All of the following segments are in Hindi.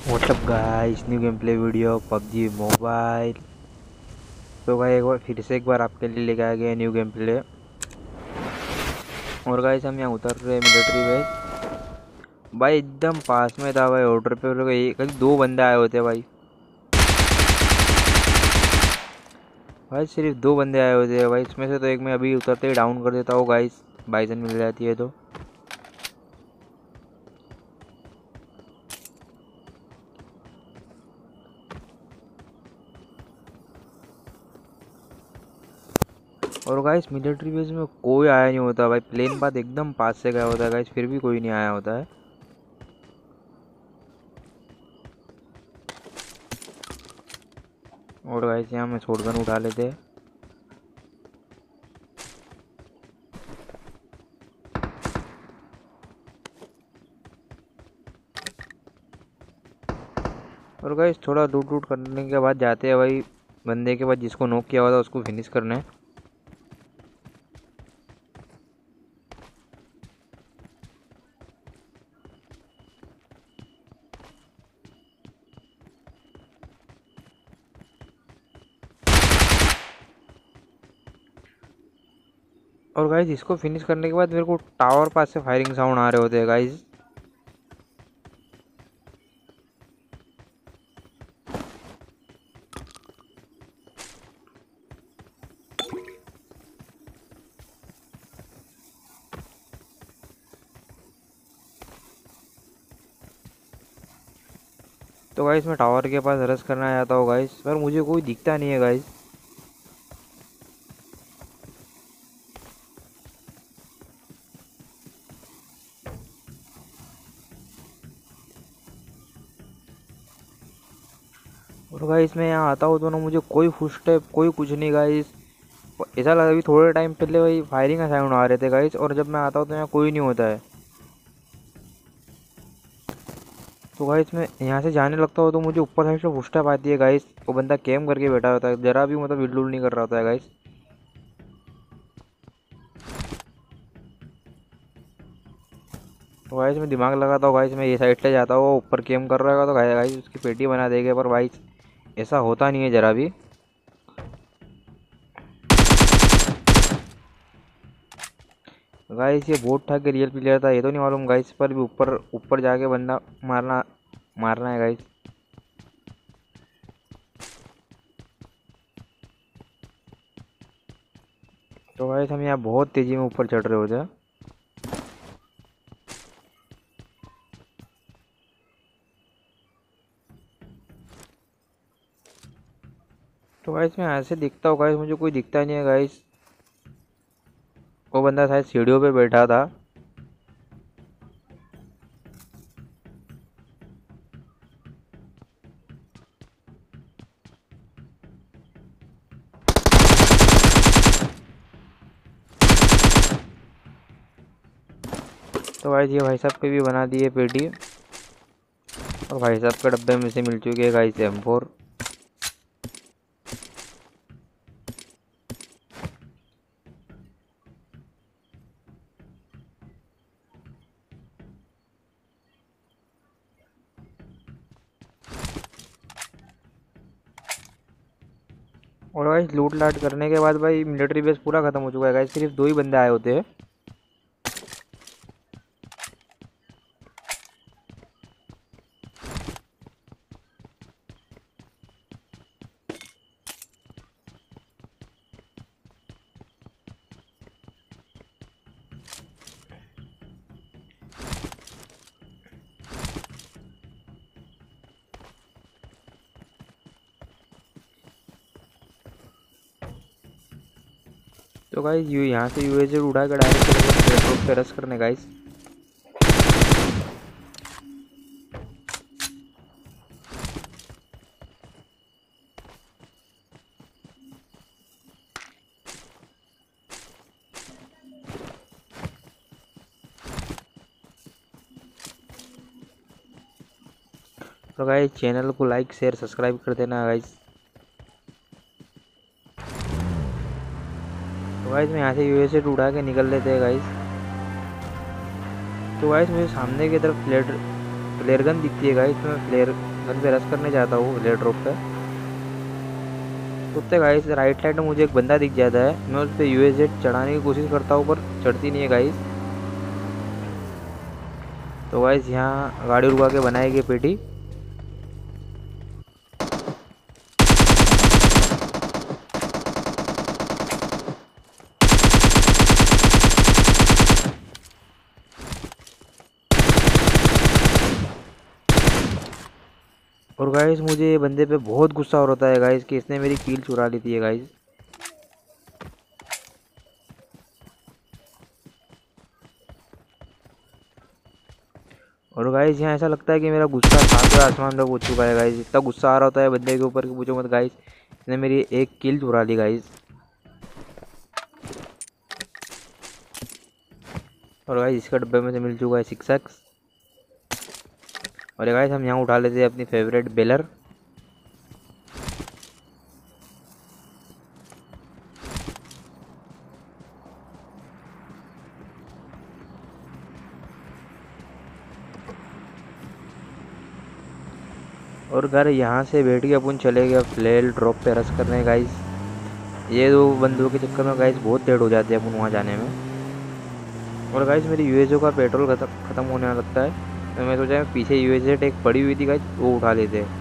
WhatsApp guys, new game play video PUBG mobile. तो भाई एक बार आपके लिए लेके आ गया न्यू गेम प्ले। और गाइस हम यहाँ उतर रहे मिलिट्री बेस। भाई एकदम पास में था भाई, ऑर्डर पे कहीं दो बंदे आए होते भाई। भाई सिर्फ दो बंदे आए होते हैं भाई, इसमें से तो एक मैं अभी उतरते ही डाउन कर देता हूँ गाइस, बाइसन मिल जाती है तो। और गाइस मिलिट्री बेस में कोई आया नहीं होता भाई, प्लेन बात एकदम पास से गया होता है गाइस, फिर भी कोई नहीं आया होता है। और गाइस यहाँ में शॉटगन उठा लेते हैं। और गाइस थोड़ा लूट लूट करने के बाद जाते हैं भाई बंदे के बाद, जिसको नॉक किया हुआ था उसको फिनिश करना है। और गाइस इसको फिनिश करने के बाद मेरे को टावर पास से फायरिंग साउंड आ रहे होते हैं गाइस। तो गाइस मैं टावर के पास रश करना चाहता हूँ गाइस, पर मुझे कोई दिखता नहीं है गाइस। और गाइस मैं यहाँ आता हूँ तो ना मुझे कोई फुटस्टेप कोई कुछ नहीं गाइस। ऐसा लगा अभी थोड़े टाइम पहले भाई फायरिंग का साउंड आ रहे थे गाइस, और जब मैं आता हूँ तो यहाँ कोई नहीं होता है। तो गाइस मैं यहाँ से जाने लगता हूँ तो मुझे ऊपर साइड से फुटस्टेप आती है गाइस, वो बंदा कैम करके बैठा होता है, जरा भी मतलब हिल नहीं कर रहा होता है गाइस। तो गाइस मैं दिमाग लगाता हूँ गाइस, मैं ये साइड से जाता हूँ, ऊपर कैम कर रहा होगा तो गाइस उसकी पेटी बना देगा, पर भाई ऐसा होता नहीं है जरा भी। गाइस ये बोट था कि रियल प्लेयर था ये तो नहीं मालूम गाइस, पर भी ऊपर ऊपर जाके बंदा मारना मारना है गाइस। तो गाइस हम यहाँ बहुत तेजी में ऊपर चढ़ रहे होते हैं। तो गाइस मैं ऐसे दिखता हूँ गाइस, मुझे कोई दिखता नहीं है गाइस। वो बंदा शायद सीढ़ियों पे बैठा था। तो गाइस ये भाई साहब पे भी बना दी है पेटी, और भाई साहब के डब्बे में से मिल चुकी है गाइस M4। और गाइस लूट लाट करने के बाद भाई मिलिट्री बेस पूरा खत्म हो चुका है गाइस, सिर्फ दो ही बंदे आए होते हैं। तो गाइस यू यहाँ से यूएसए उड़ा कर डायरेक्ट एयरड्रॉप पे रश करने गाइस। तो गाइस चैनल को लाइक शेयर सब्सक्राइब कर देना गाइस। तो गाइस मैं यहाँ से यूएसए उड़ा के निकल लेते हैं गाइस। तो गाइस मुझे सामने की तरफ फ्लेयर गन दिखती है गाइस, मैं गन पे रश करने जाता हूँ लेयर ड्रॉप पे। कुत्ते गाइस राइट साइड में मुझे एक बंदा दिख जाता है, मैं उस पर यूएसजेड चढ़ाने की कोशिश करता हूँ पर चढ़ती नहीं है गाइस। तो गाइस यहाँ गाड़ी रुका के बनाएगी पेटी। और गाइस मुझे ये बंदे पे बहुत गुस्सा हो रहा है गाइस कि इसने मेरी कील चुरा ली थी गाइस। और गाइस यहाँ ऐसा लगता है कि मेरा गुस्सा सातवें आसमान में पहुंच चुका है गाइस। इतना गुस्सा आ रहा होता है बंदे के ऊपर कि पूछो मत गाइस, इसने मेरी एक कील चुरा ली गाइस। और गाइस इसका डब्बे में से मिल चुका है 6x। और गाइस हम यहाँ उठा लेते हैं अपनी फेवरेट बेलर। और घर यहाँ से बैठ के अपन चले गए फ्लेल ड्रॉप पे रश करने गाइस। ये दो बंदों के चक्कर में गाइस बहुत लेट हो जाते हैं अपन वहाँ जाने में। और गाइस मेरी यूएसओ का पेट्रोल ख़त्म होने वाला लगता है, तो मैं सोचा पीछे यूएसजेट एक पड़ी हुई थी गाइस, वो उठा लेते हैं।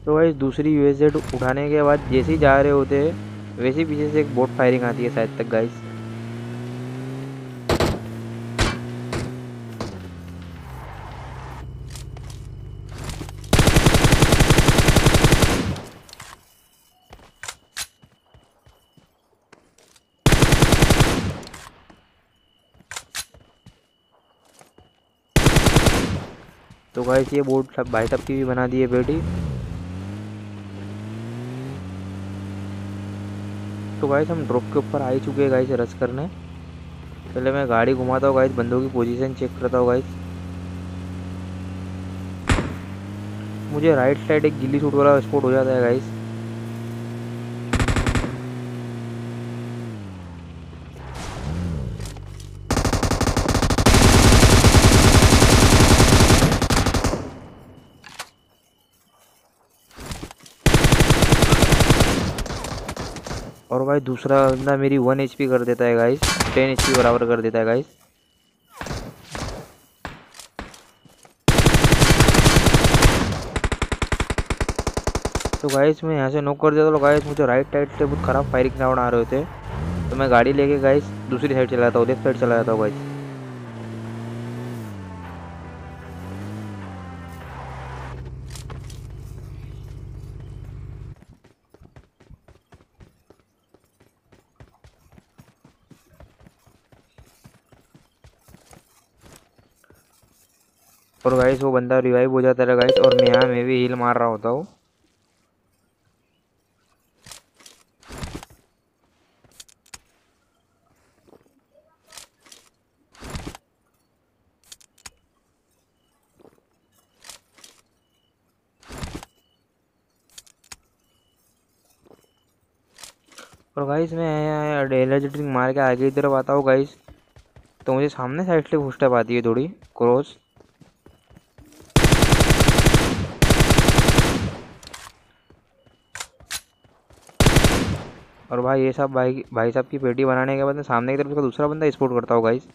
तो गाइस दूसरी यूएसजेट उठाने के बाद जैसे ही जा रहे होते हैं वैसे ही पीछे से एक बोट फायरिंग आती है शायद तक गाइस। तो गाइस ये बोट सब भाई साहब की भी बना दी है बेटी। तो गाइस हम ड्रॉप के ऊपर आ ही चुके हैं गाइस रश करने। पहले मैं गाड़ी घुमाता हूँ गाइस, बंदों की पोजीशन चेक करता हूँ गाइस। मुझे राइट साइड एक गिल्ली सूट वाला स्पॉट हो जाता है गाइस। और भाई दूसरा बंदा मेरी 1 HP कर देता है गाइस, 10 HP बराबर कर देता है गाइस। तो गाइस मैं यहाँ से नॉक कर देता, तो गाइस मुझे राइट साइड से बहुत ख़राब फायरिंग साउंड आ रहे होते, तो मैं गाड़ी लेके गाइस दूसरी साइड चला जाता हूँ, लेफ्ट साइड चला जाता हूँ गाइस। और गाइस वो बंदा रिवाइव हो जाता है गाइस, और मैं भी हील मार रहा होता हूँ। और गाइस मैं डेलर ड्रिंक मार के आगे की तरफ आता हूँ गाइस, तो मुझे सामने साइड से फुटस्टेप आती है थोड़ी क्रॉस। और भाई ये सब भाई साहब की पेटी बनाने के बाद मैं सामने की तरफ का दूसरा बंदा स्पॉट करता हूँ गाइस।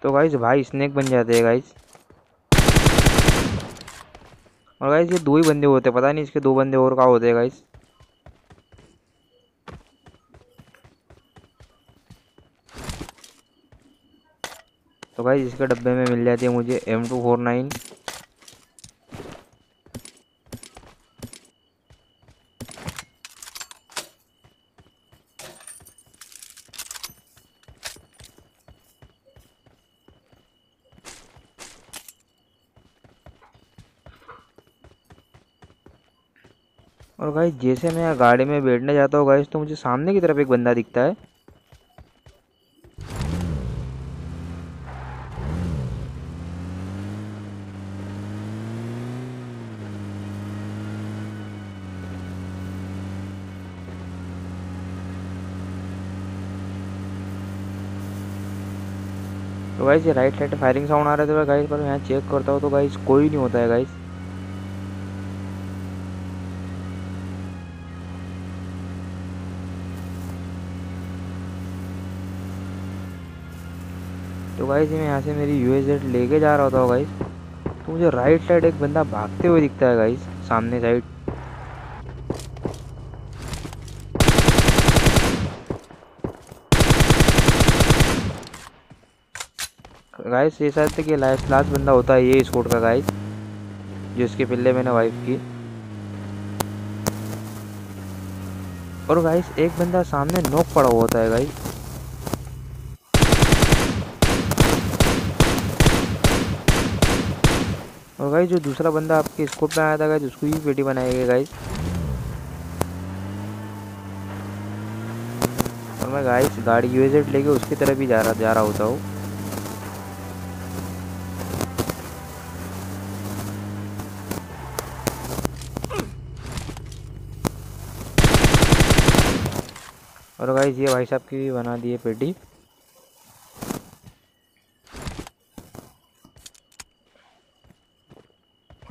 तो गाइस भाई स्नेक बन जाते हैं गाइस। और गाइस ये दो ही बंदे होते हैं, पता नहीं इसके दो बंदे और कहाँ होते हैं गाइस। तो गाइस इसके डब्बे में मिल जाती है मुझे M249। और गाइस जैसे मैं गाड़ी में बैठने जाता हूँ गाइस, तो मुझे सामने की तरफ एक बंदा दिखता है। तो गाइस ये राइट साइड फायरिंग साउंड आ रहे थे गाइस, पर मैं यहाँ चेक करता हूँ तो गाइस कोई नहीं होता है गाइस। तो गाइस मैं यहाँ से मेरी यूएसजेड लेके जा रहा था गाइस, तो मुझे राइट साइड एक बंदा भागते हुए दिखता है गाइस, सामने साइड। गाइस ये शायद कि लास्ट लास्ट बंदा होता है ये स्क्वाड का गाइस, जिसके पहले मैंने वाइफ की। और गाइस एक बंदा सामने नॉक पड़ा हुआ होता है गाइस। और गाइस जो दूसरा बंदा आपके स्कोप में आया था गाइस, उसको ही पेटी बनाएगा गाइस। और मैं गाइस गाड़ी यूएजेड लेके उसकी तरफ ही जा रहा होता हूँ। और गाइस ये भाई साहब की भी बना दी है पेटी।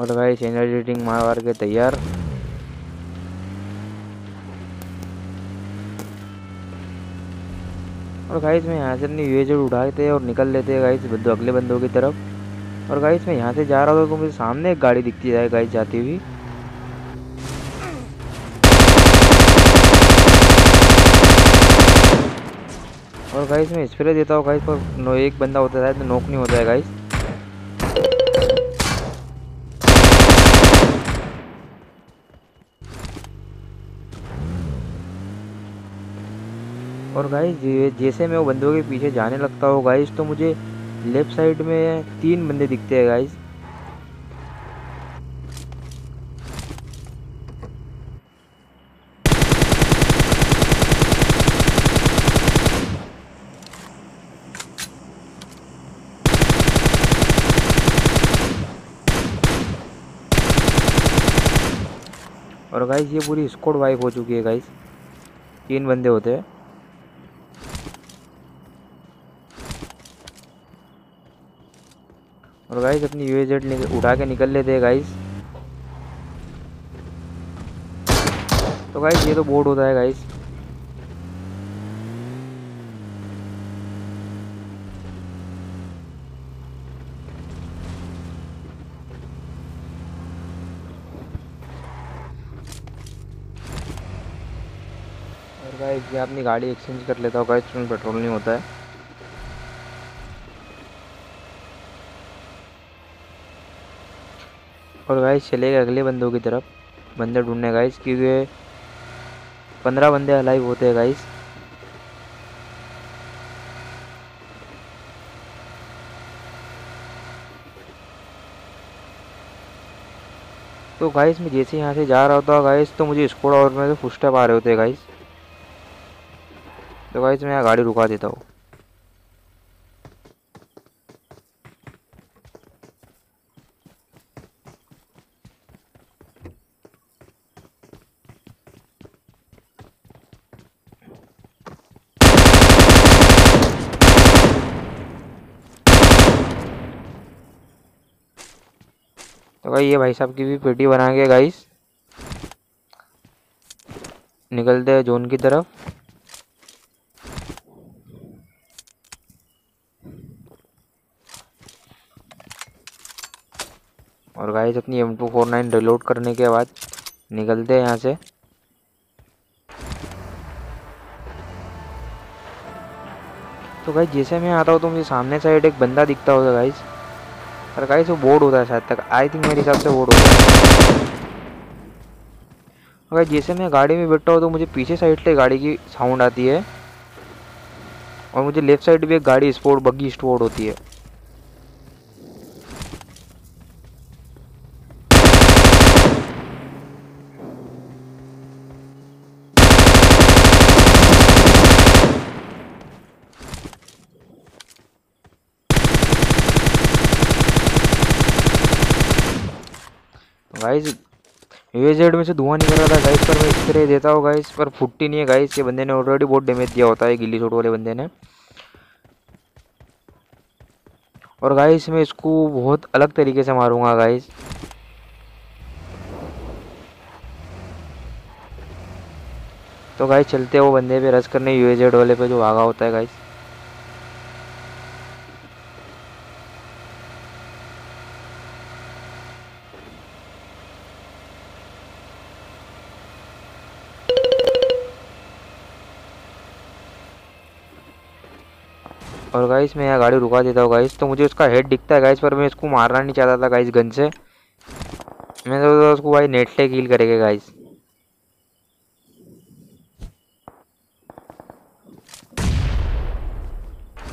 और गाइस एनर्जी ड्रिंक मार के तैयार। और गाइस मैं यहाँ से अपनी यूएजेड उठाते और निकल लेते हैं गाइस अगले बंदों की तरफ। और गाइस मैं यहाँ से जा रहा था तो मुझे सामने एक गाड़ी दिखती है गाइस जाती हुई। और गाइस मैं स्प्रे देता हूँ गाइस, पर एक बंदा होता है तो नॉक नहीं होता है गाइस। और गाइस जैसे मैं वो बंदों के पीछे जाने लगता हूँ गाइस, तो मुझे लेफ्ट साइड में 3 बंदे दिखते हैं गाइस। और गाइस ये पूरी स्क्वाड वाइप हो चुकी है गाइस, 3 बंदे होते हैं। और गाइस अपनी यूएजेड उठा के निकल लेते हैं गाइस। तो गाइस ये तो बोर्ड होता है गाइस। और गाइस ये अपनी गाड़ी एक्सचेंज कर लेता हूँ गाइस, उसमें पेट्रोल नहीं होता है। और गाइस चले गए अगले बंदों की तरफ बंदे ढूंढने गाइस, क्योंकि 15 बंदे अलाइव होते हैं गाइस। तो गाइस मैं जैसे यहाँ से जा रहा होता गाइस, तो मुझे स्क्वाड और में से फुटस्टेप आ रहे होते गाइस। तो गाइस मैं यहाँ गाड़ी रुका देता हूँ। तो भाई ये भाई साहब की भी पेटी बना के गाइस निकलते हैं जोन की तरफ। और गाइस अपनी M249 रिलोड करने के बाद निकलते हैं यहाँ से। तो गाइस जैसे मैं आता हूँ तो मुझे सामने साइड एक बंदा दिखता होगा गाइस, और गाइस वो बोर्ड होता है शायद तक, आई थिंक मेरे हिसाब से बोर्ड होता है। और गाइस जैसे मैं गाड़ी में बैठा हूँ तो मुझे पीछे साइड से गाड़ी की साउंड आती है, और मुझे लेफ्ट साइड भी एक गाड़ी स्पोर्ट बग्गी स्पोर्ट होती है। गाइस यूएजेड में से धुआं निकल रहा था गाइस, पर मैं स्प्रे देता हूँ गाइस, पर फुटती नहीं है गाइस। ये बंदे ने ऑलरेडी बहुत डैमेज दिया होता है गिल्ली शॉट वाले बंदे ने। और गाइस मैं इसको बहुत अलग तरीके से मारूंगा गाइस। तो गाइस चलते हैं वो बंदे पे रश करने, यूएजेड वाले पे जो भागा होता है गाइस। और गाइस मैं यहाँ गाड़ी रुका देता हूँ गाइस। तो मुझे उसका हेड दिखता है गाइस, पर मैं इसको मारना नहीं चाहता था गाइस गन से। मैं तो उसको भाई नेट से किल करेंगे गाइस।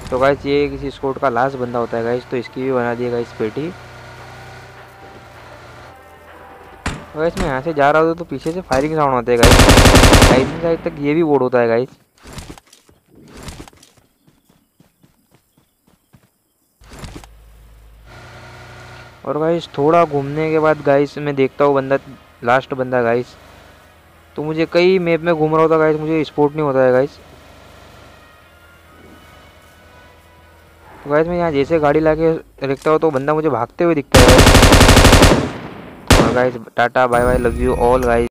तो गाइस ये किसी स्क्वाड का लास्ट बंदा होता है गाइस, तो इसकी भी बना दिया गाइस पेटी। तो गाइस मैं यहाँ से जा रहा हूँ तो पीछे से फायरिंग साउंड होता है गाइस। आई थिंक शायद तक ये भी बोर्ड होता है गाइस। और गाइस थोड़ा घूमने के बाद गाइस मैं देखता हूँ बंदा, लास्ट बंदा गाइस। तो मुझे कई मैप में घूम रहा होता गाइस, मुझे स्पॉट नहीं होता है गाइस। तो गाइस मैं यहाँ जैसे गाड़ी लाके देखता हूँ तो बंदा मुझे भागते हुए दिखता है गाइस। और guys ta-ta bye bye, love you all guys.